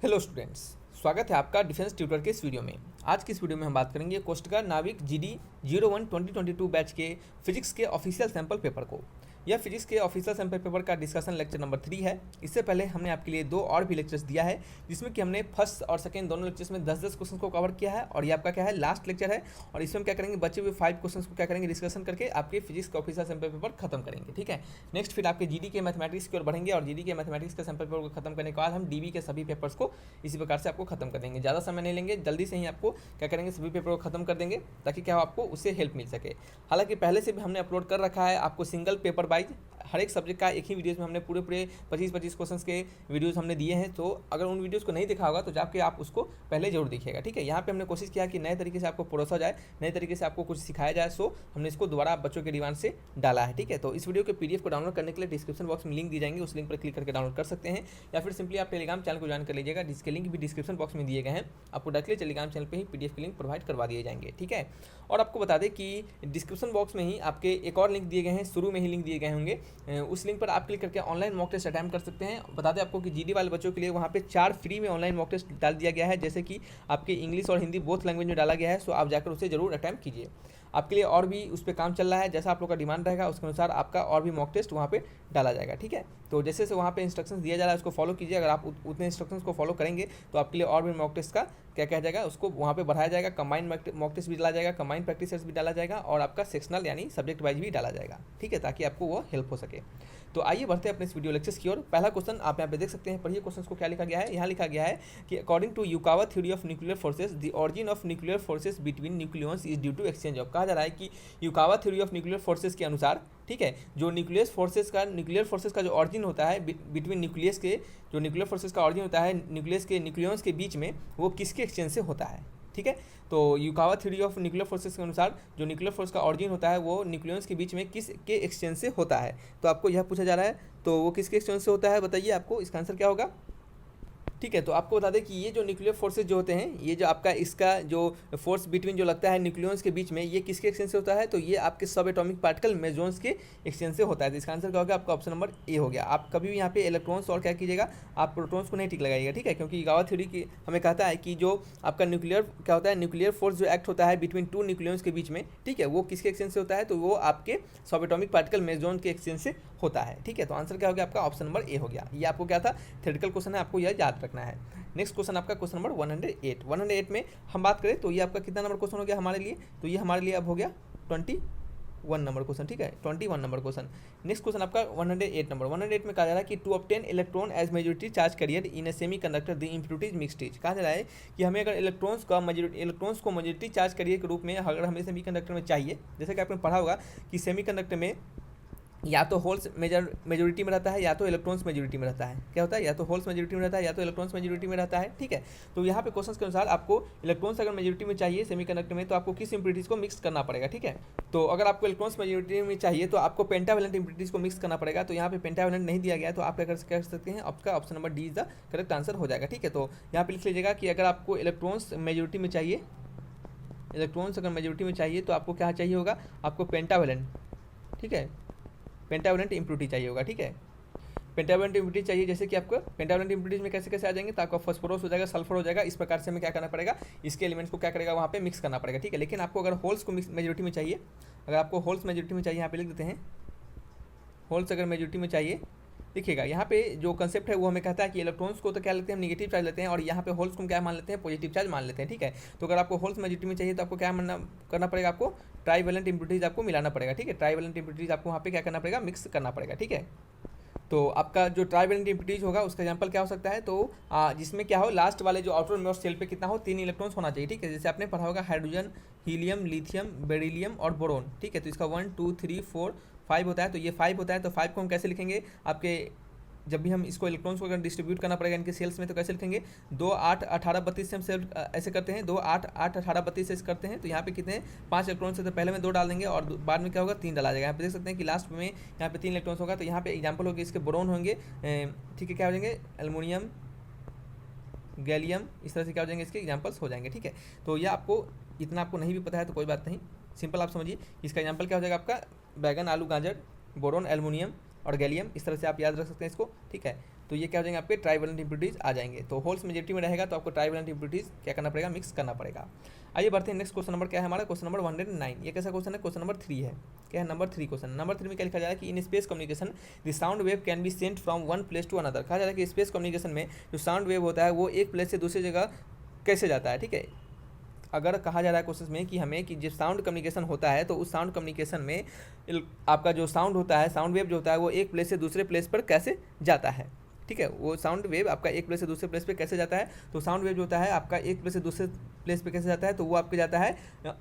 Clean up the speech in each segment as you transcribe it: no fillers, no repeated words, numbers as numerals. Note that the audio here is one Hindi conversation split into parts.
हेलो स्टूडेंट्स, स्वागत है आपका डिफेंस ट्यूटर के इस वीडियो में। आज की इस वीडियो में हम बात करेंगे कोस्ट गार्ड नाविक जीडी 01 2022 बैच के फिजिक्स के ऑफिशियल सैंपल पेपर को। यह फिजिक्स के ऑफिशियल सैंपल पेपर का डिस्कशन लेक्चर नंबर 3 है। इससे पहले हमने आपके लिए 2 और भी लेक्चर्स दिया है, जिसमें कि हमने फर्स्ट और सेकंड दोनों लेक्चर्स में 10-10 क्वेश्चन को कवर किया है, और ये आपका क्या है, लास्ट लेक्चर है। और इसमें हम क्या करेंगे, बचे हुए 5 क्वेश्चन को क्या करेंगे, डिस्कशन करके आपके फिजिक्स का ऑफिशियल सैंपल पेपर खत्म करेंगे। ठीक है, नेक्स्ट फिर आपके जीडी के मैथमेटिक्स की ओर बढ़ेंगे, और जीडी के मैथमेटिक्स के सैंपल पेपर को खत्म करने के बाद हम डीबी के सभी पेपर्स को इसी प्रकार से आपको खत्म कर देंगे। ज़्यादा समय नहीं लेंगे, जल्दी से ही आपको क्या करेंगे, सभी पेपर को खत्म कर देंगे, ताकि क्या हो, आपको उससे हेल्प मिल सके। हालांकि पहले से भी हमने अपलोड कर रखा है आपको सिंगल पेपर वाइज हर एक सब्जेक्ट का एक ही वीडियोस में हमने पूरे 25-25 क्वेश्चंस के वीडियोस हमने दिए हैं। तो अगर उन वीडियोस को नहीं देखा होगा तो जाके आप उसको पहले जरूर देखिएगा। ठीक है, यहाँ पे हमने कोशिश किया कि नए तरीके से आपको परोसा जाए, नए तरीके से आपको कुछ सिखाया जाए, सो हमने इसको दोबारा बच्चों के डिमांड से डाला है। ठीक है, तो इस वीडियो के पीडीएफ को डाउनलोड करने के लिए डिस्क्रिप्शन बॉक्स में लिंक दी जाएंगे, उस लिंक पर क्लिक करके डाउनलोड कर सकते हैं, या फिर सिंपली आप टेलीग्राम चैनल को ज्वाइन कर लीजिएगा, जिसके लिंक भी डिस्क्रिप्शन बॉक्स में दिए गए हैं। आपको डायरेक्टली टेलीग्राम चैनल पर ही पीडीएफ के लिंक प्रोवाइड करवा दिए जाएंगे। ठीक है, और आपको बता दें कि डिस्क्रिप्शन बॉक्स में ही आपके एक और लिंक दिए गए हैं, शुरू में ही लिंक दिए गए होंगे, उस लिंक पर आप क्लिक करके ऑनलाइन मॉक टेस्ट अटैम्प्ट कर सकते हैं। बता दें आपको कि जीडी वाले बच्चों के लिए वहाँ पे 4 फ्री में ऑनलाइन मॉक टेस्ट डाल दिया गया है, जैसे कि आपके इंग्लिश और हिंदी बोथ लैंग्वेज में डाला गया है। सो आप जाकर उसे जरूर अटैम्प्ट कीजिए। आपके लिए और भी उस पर काम चल रहा है, जैसा आप लोग का डिमांड रहेगा उसके अनुसार आपका और भी मॉक टेस्ट वहाँ पे डाला जाएगा। ठीक है, तो जैसे से वहाँ पे इंस्ट्रक्शंस दिया जा रहा है उसको फॉलो कीजिए। अगर आप उतने इंस्ट्रक्शंस को फॉलो करेंगे तो आपके लिए और भी मॉक टेस्ट का क्या कहा जाएगा, उसको वहाँ पे बढ़ाया जाएगा। कंबाइंड मॉक टेस्ट भी डाला जाएगा, कंबाइंड प्रैक्टिस टेस्ट भी डाला जाएगा, और आपका सेक्शनल यानी सब्जेक्ट वाइज भी डाला जाएगा। ठीक है, ताकि आपको वो हेल्प हो सके। तो आइए बढ़ते हैं अपने इस वीडियो लेक्चर्स की ओर। पहला क्वेश्चन आप यहाँ पे देख सकते हैं, पढ़िए क्वेश्चन को क्या लिखा गया है। यहाँ लिखा गया है कि according to Yukawa theory of nuclear forces the origin of nuclear forces between nucleons is due to exchange of. कहा जा रहा है कि Yukawa theory of nuclear forces के अनुसार, ठीक है, जो न्यूक्लियर फोर्सेज का जो ऑरिजिन होता है बिटवीन न्यूक्लियस के, जो न्यूक्लियर फोर्सेज का ऑरिजिन होता है न्यूक्लियंस के बीच में, वो किसके एक्सचेंज से होता है। ठीक है, तो Yukawa theory of nuclear forces के अनुसार जो न्यूक्लियर फोर्स का ऑरिजिन होता है वो न्यूक्लियंस के बीच में किस के एक्सचेंज से होता है। तो आपको यह पूछा जा रहा है, तो वो किसके एक्सचेंज से होता है, बताइए आपको इसका आंसर क्या होगा। ठीक है, तो आपको बता दें कि ये जो न्यूक्लियर फोर्सेज जो होते हैं, ये जो आपका इसका जो फोर्स बिटवीन जो लगता है न्यूक्लियंस के बीच में, ये किसके एक्सचेंज से होता है, तो ये आपके सब एटॉमिक पार्टिकल मेसोन्स के एक्सचेंज से होता है। तो इसका आंसर क्या होगा, आपका ऑप्शन नंबर ए हो गया। आप कभी भी यहाँ पे इलेक्ट्रॉन्स और क्या कीजिएगा, आप प्रोटॉन्स को नहीं टिक लगाइएगा। ठीक है, क्योंकि युकावा थ्योरी की हमें कहता है कि जो आपका न्यूक्लियर क्या होता है, न्यूक्लियर फोर्स जो एक्ट होता है बिटवीन 2 न्यूक्लियंस के बीच में, ठीक है, वो किसके एक्सचेंज से होता है, तो वो आपके सब एटॉमिक पार्टिकल मेसोन के एक्सचेंज से होता है। ठीक है, तो आंसर क्या हो गया, आपका ऑप्शन नंबर ए हो गया। ये आपको क्या था, थ्योरेटिकल क्वेश्चन है, आपको यह याद रखना है। नेक्स्ट क्वेश्चन आपका क्वेश्चन नंबर 108 में हम बात करें तो ये आपका कितना नंबर क्वेश्चन हो गया हमारे लिए, तो ये हमारे लिए अब हो गया 21 नंबर क्वेश्चन। ठीक है, 21 नंबर क्वेश्चन। नेक्स्ट क्वेश्चन आपका 108 नंबर। 108 में कहा जा रहा है कि to obtain electron as majority charge carrier in a semiconductor the impurities mixed. कहा जा रहा है कि हमें अगर इलेक्ट्रॉन्स को मेजॉरिटी चार्ज कैरियर के रूप में अगर हमें सेमी कंडक्टर में चाहिए, जैसे कि आपने पढ़ा होगा कि सेमी कंडक्टर में या तो होल्स मेजोरिटी में रहता है या तो इलेक्ट्रॉन्स मेजोरिटी में रहता है। क्या होता है, या तो होल्स मेजोरिटी में रहता है या तो इलेक्ट्रॉन्स मेजोरिटी में रहता है। ठीक है, तो यहाँ पे क्वेश्चन के अनुसार आपको इलेक्ट्रॉन्स अगर मेजोरिटी में चाहिए सेमीकंडक्टर में, तो आपको किस इम्प्योरिटीज को मिक्स करना पड़ेगा। ठीक है, तो अगर आपको इलेक्ट्रॉन्स मेजोरिटी में चाहिए तो आपको पेंटावेलेंट इम्प्योरिटीज को मिक्स करना पड़ेगा। तो यहाँ पे पेंटावेलेंट नहीं दिया गया, तो आप क्या कर सकते हैं, आपका option number D is the correct answer हो जाएगा। ठीक है, तो यहाँ पे लिख लीजिएगा कि अगर आपको इलेक्ट्रॉन्स मेजोरिटी में चाहिए, इलेक्ट्रॉन्स अगर मेजोरिटी में चाहिए तो आपको क्या चाहिए होगा, आपको पेंटावेलेंट, ठीक है, पेंटावेलेंट इम्प्योरिटी चाहिए होगा। ठीक है, पेंटावेलेंट इम्प्योरिटी चाहिए, जैसे कि आपको पेंटावेलेंट इम्प्योरिटीज में कैसे कैसे आ जाएंगे, तो आपका फॉस्फोरस हो जाएगा, सल्फर हो जाएगा। इस प्रकार से हमें क्या करना पड़ेगा, इसके एलिमेंट्स को क्या करेगा, वहाँ पे मिक्स करना पड़ेगा। ठीक है, लेकिन आपको अगर होल्स को मेजोरिटी में चाहिए, अगर आपको होल्स मेजोरिटी में चाहिए, यहाँ पे लिख देते हैं होल्स अगर मेजोरिटी में चाहिए। देखिएगा यहाँ पे जो कंसेप्ट है वो हमें कहता है कि इलेक्ट्रॉन्स को तो क्या लेते हैं, हम नेगेटिव चार्ज लेते हैं, और यहाँ पे होल्स को क्या मान लेते हैं, पॉजिटिव चार्ज मान लेते हैं। ठीक है, तो अगर आपको होल्स मेजोरिटी में चाहिए तो आपको क्या करना पड़ेगा, आपको ट्राईवेलेंट इम्प्योरिटीज आपको मिलाना पड़ेगा। ठीक है, ट्राईवेलेंट इम्प्योरिटीज आपको वहाँ पे क्या करना पड़ेगा, मिक्स करना पड़ेगा। ठीक है, तो आपका जो ट्राईवेलेंट इम्प्योरिटीज होगा उसका एग्जांपल क्या हो सकता है, तो जिसमें क्या हो, लास्ट वाले जो आउटर मोस्ट शेल पे कितना हो, 3 इलेक्ट्रॉन्स होना चाहिए। ठीक है, जैसे आपने पढ़ा होगा हाइड्रोजन, हीलियम, लिथियम, बेरिलियम और बोरोन। ठीक है, तो इसका 1 2 3 4 5 होता है, तो ये 5 होता है। तो 5 को हम कैसे लिखेंगे, आपके जब भी हम इसको इलेक्ट्रॉन्स को अगर डिस्ट्रीब्यूट करना पड़ेगा इनके सेल्स में, तो कैसे लिखेंगे, 2 8 18 32 से हम सेल ऐसे करते हैं, 2 8 8 18 32 से करते हैं। तो यहाँ पे कितने 5 इलेक्ट्रॉन्स है, तो पहले में 2 डाल देंगे और बाद में क्या होगा, 3 डाला जाएगा। यहाँ पे देख सकते हैं कि लास्ट में यहाँ पे 3 इलेक्ट्रॉन्स होगा। तो यहाँ पे एग्जाम्पल होगी इसके बोरोन होंगे, ठीक है, क्या हो जाएंगे, एल्युमिनियम, गैलियम, इस तरह से क्या हो जाएंगे, इसके एग्जाम्पल्स हो जाएंगे। ठीक है, तो यह आपको इतना आपको नहीं भी पता है तो कोई बात नहीं, सिंपल आप समझिए। इसका एग्जाम्पल क्या हो जाएगा, आपका बैगन, आलू, गाजर, बोरोन, एल्युमिनियम और गैलियम, इस तरह से आप याद रख सकते हैं इसको। ठीक है, तो ये क्या हो जाएंगे आपके ट्राइवेलेंट इम्प्योरिटीज आ जाएंगे। तो होल्स मेजॉरिटी में रहेगा तो आपको ट्राइवेलेंट इम्प्योरिटीज क्या करना पड़ेगा, मिक्स करना पड़ेगा। आइए बढ़ते हैं नेक्स्ट क्वेश्चन नंबर क्या है हमारा, क्वेश्चन नंबर 109। ये कैसा क्वेश्चन है, क्वेश्चन नंबर 3 है। क्या है नंबर 3 क्वेश्चन, नंबर 3 में क्या लिखा जा रहा है कि in space communication the sound wave can be sent from one place to another. कहा जा रहा है कि स्पेस कम्युनिकेशन में जो साउंड वेव होता है वो एक प्लेस से दूसरी जगह कैसे जाता है। ठीक है, अगर कहा जा रहा है क्वेश्चन में कि हमें कि जब साउंड कम्युनिकेशन होता है तो उस साउंड कम्युनिकेशन में आपका जो साउंड होता है, साउंड वेव जो होता है वो एक प्लेस से दूसरे प्लेस पर कैसे जाता है। ठीक है, वो साउंड वेव आपका एक प्लेस से दूसरे प्लेस पे कैसे जाता है, तो साउंड वेव जो होता है आपका एक प्लेस से दूसरे प्लेस पे कैसे जाता है, तो वो आपके जाता है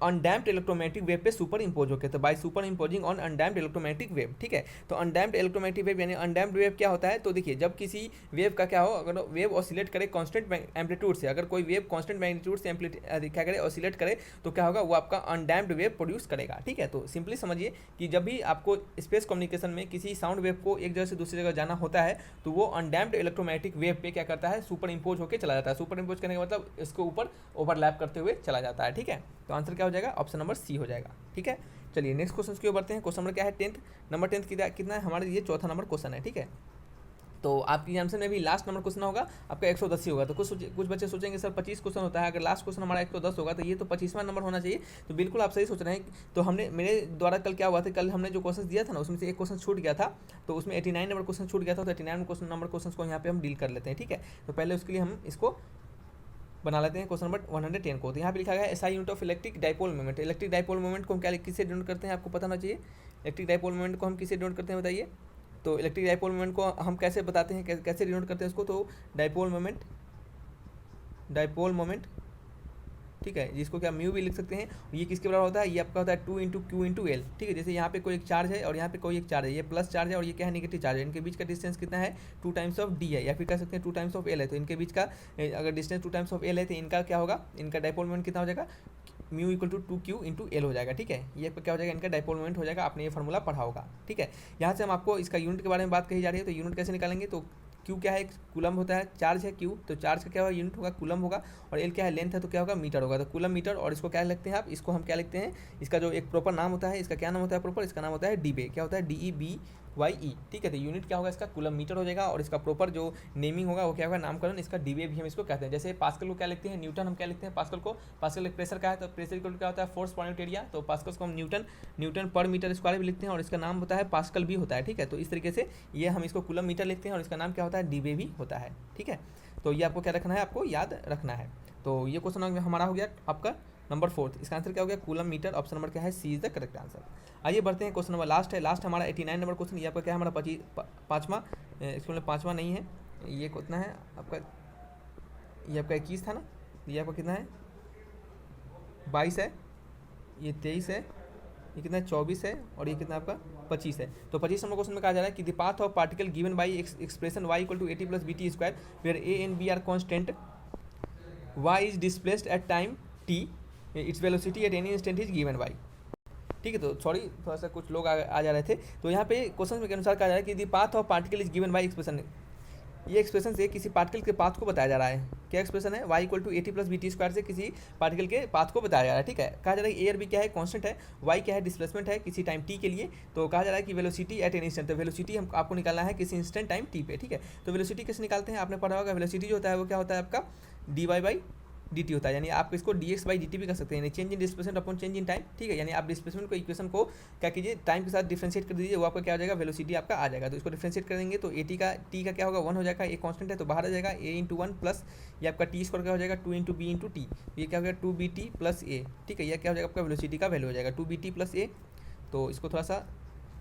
अनडैम्प्ड इलेक्ट्रोमैग्नेटिक वेव पे सुपर इम्पोज होकर, तो by super imposing on undamped electromagnetic wave. ठीक है, तो अनडैम्प्ड इलेक्ट्रोमैग्नेटिक वेव यानी अनडैम्प्ड वेव क्या होता है, तो देखिए जब किसी वेव का क्या हो, अगर वेव ऑसिलेट करे कांस्टेंट एम्पलीट्यूड से, अगर कोई वेव कांस्टेंट मैग्नीट्यूड से क्या करे ऑसिलेट करे तो क्या होगा, वो आपका अनडैम्प्ड वेव प्रोड्यूस करेगा। ठीक है, तो सिंपली समझिए कि जब भी आपको स्पेस कम्युनिकेशन में किसी साउंड वेव को एक जगह से दूसरी जगह जाना होता है तो वो अनडैम्प्ड इलेक्ट्रोमैग्नेटिक वेव पे क्या करता है, सुपर इम्पोज होकर चला जाता है। सुपर इम्पोज करने का मतलब इसके ऊपर ओवरलैप करते हुए चला जाता है। ठीक है, तो आंसर क्या हो जाएगा, ऑप्शन नंबर सी हो जाएगा। ठीक है, चलिए नेक्स्ट क्वेश्चन की ओर बढ़ते हैं। क्वेश्चन नंबर क्या है, 10th नंबर 10th कितना है हमारे, ये चौथा नंबर क्वेश्चन है। ठीक है, तो आपकी एग्जाम में भी लास्ट नंबर क्वेश्चन होगा आपका 110 ही होगा। तो कुछ बच्चे सोचेंगे सर 25 क्वेश्चन होता है, अगर लास्ट क्वेश्चन हमारा 110 होगा तो ये तो 25वां नंबर होना चाहिए। तो बिल्कुल आप सही सोच रहे हैं। तो हमने मेरे द्वारा कल क्या हुआ था, कल हमने जो क्वेश्चन दिया था ना उसमें से एक क्वेश्चन छूट गया था, तो उसमें 89 नंबर क्वेश्चन छूट गया था। तो 89 नंबर क्वेश्चन को यहाँ पे हम डील कर लेते हैं। ठीक है, तो पहले उसके लिए हम इसको बना लेते हैं क्वेश्चन नंबर 110 को। तो यहाँ पे लिखा गया है SI unit of electric dipole moment. Electric dipole moment को हम क्या किससे डिनोट करते हैं, आपको पता होना चाहिए। इलेक्ट्रिक डाइपोल मोमेंट को हम किससे डिनोट करते हैं बताइए। तो इलेक्ट्रिक डाइपोल मोमेंट को हम कैसे बताते हैं, कैसे डिनोट करते हैं उसको, तो डाइपोल मोमेंट ठीक है, जिसको क्या म्यू भी लिख सकते हैं। ये किसके बराबर होता है, ये आपका होता है 2 × Q × L। ठीक है, जैसे यहाँ पे कोई एक चार्ज है और यहाँ पे कोई एक चार्ज है, ये प्लस चार्ज है और ये क्या है नेगेटिव चार्ज है। इनके बीच का डिस्टेंस कितना है, 2 टाइम्स ऑफ D है, या फिर कह सकते हैं 2 टाइम्स ऑफ L है। तो इनके बीच का अगर डिस्टेंस 2 टाइम्स ऑफ L है तो इनका क्या होगा, इनका डाइपोल मोमेंट कितना हो जाएगा, mu equal to 2Q × L हो जाएगा। ठीक है, ये क्या हो जाएगा, इनका डाइपोल मोमेंट हो जाएगा। आपने ये फार्मूला पढ़ा होगा। ठीक है, यहाँ से हम आपको इसका यूनिट के बारे में बात कही जा रही है। तो यूनिट कैसे निकालेंगे, तो Q क्या है, कूलम होता है, चार्ज है Q, तो चार्ज का क्या होगा यूनिट होगा कूलम होगा, और L क्या है लेंथ है, तो क्या होगा मीटर होगा। तो कूलम मीटर, और इसको क्या लिखते हैं आप, इसको हम क्या लिखते हैं, इसका जो एक प्रॉपर नाम होता है, इसका क्या नाम होता है प्रॉपर, इसका नाम होता है डीबे। क्या होता है, DEBYE। ठीक है, तो यूनिट क्या होगा इसका, कूलम मीटर हो जाएगा, और इसका प्रॉपर जो नेमिंग होगा वो क्या होगा, नामकरण इसका डीबे भी हम इसको कहते हैं। जैसे पास्कल को क्या लिखते हैं, न्यूटन हम क्या लिखते हैं पास्कल को, पास्कल एक प्रेशर का है, तो प्रेशर इक्वल क्या होता है, फोर्स पर यूनिट एरिया। तो पास्कल को हम न्यूटन पर मीटर स्क्वायर भी लिखते हैं, और इसका नाम होता है पास्कल भी होता है। ठीक है, तो इस तरीके से ये हम इसको कूलम मीटर लिखते हैं, और इसका नाम क्या होता है, डीबे भी होता है। ठीक है, तो ये आपको क्या रखना है, आपको याद रखना है। तो ये क्वेश्चन हमारा हो गया आपका नंबर 4। इसका आंसर क्या हो गया, कूलम मीटर। ऑप्शन नंबर क्या है, सी इज द करेक्ट आंसर। आइए बढ़ते हैं क्वेश्चन नंबर लास्ट है, लास्ट हमारा 89 नंबर क्वेश्चन। ये आपका क्या है, हमारा पाँचवा, इसमें 5वां नहीं है, ये कितना है आपका, ये आपका 21 था ना, ये आपका कितना है 22 है, ये 23 है, ये कितना है 24 है, और ये कितना आपका 25 है। तो 25 नंबर क्वेश्चन में कहा जा रहा है कि the path of particle given by expression y = AT + BT square where A and B are constant, y is displaced at time t, its velocity at any instant is given by. ठीक है, तो सॉरी थोड़ा सा कुछ लोग आ जा रहे थे। तो यहाँ पे क्वेश्चन के अनुसार कहा जा रहा है कि the path of particle is given by expression. ये एक्सप्रेशन से किसी पार्टिकल के पाथ को बताया जा रहा है। क्या एक्सप्रेशन है, y = AT + BT स्क्वायर से किसी पार्टिकल के पाथ को बताया जा रहा है। ठीक है, कहा जा रहा है कि ए और बी क्या है, कांस्टेंट है, y क्या है, डिस्प्लेसमेंट है किसी टाइम t के लिए। तो कहा जा रहा है कि वेलोसिटी एट एनी इंस्टेंट, तो वेलोसिटी हम आपको निकालना है किसी इंस्टेंट टाइम t पे। ठीक है, तो वेलोसिटी कैसे निकालते हैं, आपने पढ़ा होगा, वेलोसिटी जो होता है वो क्या होता है आपका dy/dt होता है, यानी आप इसको dx/dt भी कर सकते हैं, यानी change in displacement upon change in time. ठीक है, यानी आप डिस्प्लेसमेंट को इक्वेशन को क्या कीजिए, टाइम के साथ डिफरेंशिएट कर दीजिए, वो आपका क्या हो जाएगा, वेलोसिटी आपका आ जाएगा। तो इसको डिफरेंशिएट करेंगे तो t का क्या होगा 1 हो जाएगा, ये कांस्टेंट है तो बाहर आ जाएगा, a × 1 प्लस ये आपका t स्क्वायर क्या हो जाएगा 2 × b × t, ये क्या हो गया 2bt + a। ठीक है, यह क्या हो जाएगा आपका वेलोसिटी का वैल्यू हो जाएगा 2bt + a। तो इसको थोड़ा सा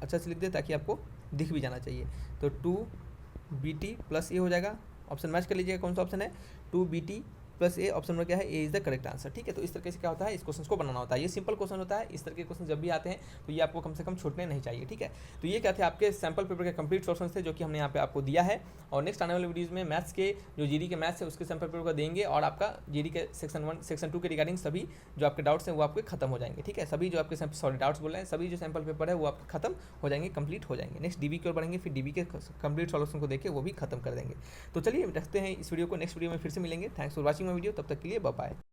अच्छा से लिख दे ताकि आपको दिख भी जाना चाहिए। तो 2bt + a हो जाएगा, ऑप्शन मैच कर लीजिएगा कौन सा ऑप्शन है, 2bt + a। ऑप्शन नंबर क्या है, ए इज द करेक्ट आंसर। ठीक है, तो इस तरीके से क्या होता है, इस क्वेश्चन को बनाना होता है। ये सिंपल क्वेश्चन होता है, इस तरह के क्वेश्चन जब भी आते हैं तो ये आपको कम से कम छूटने नहीं चाहिए। ठीक है, तो ये क्या थे आपके सैम्पल पेपर के कंप्लीट सॉल्यूशन थे जो कि हमने यहाँ पे आपको दिया है। और नेक्स्ट आने वाले वीडियोज़ में मैथ्स के जो जीडी के मैथ्स है उसके सैम्पल पेपर को देंगे, और आपका जीडी के सेक्शन 1 सेक्शन 2 के रिगार्डिंग सभी जो आपके डाउट्स हैं वो आपके खत्म हो जाएंगे। ठीक है, सभी जो आपके सॉरी डाउट्स बोल रहे हैं, सभी जो सैम्पल पेपर है वो आपके खत्म हो जाएंगे, कंप्लीट हो जाएंगे। नेक्स्ट डीबी की ओर बढ़ेंगे, फिर डीबी के कंप्लीट सॉल्यूशन को देखे वो भी खत्म कर देंगे। तो चलिए रखते हैं इस वीडियो को, नेक्स्ट वीडियो में फिर से मिलेंगे। Thanks for watching my video, तब तक के लिए बाय बाय।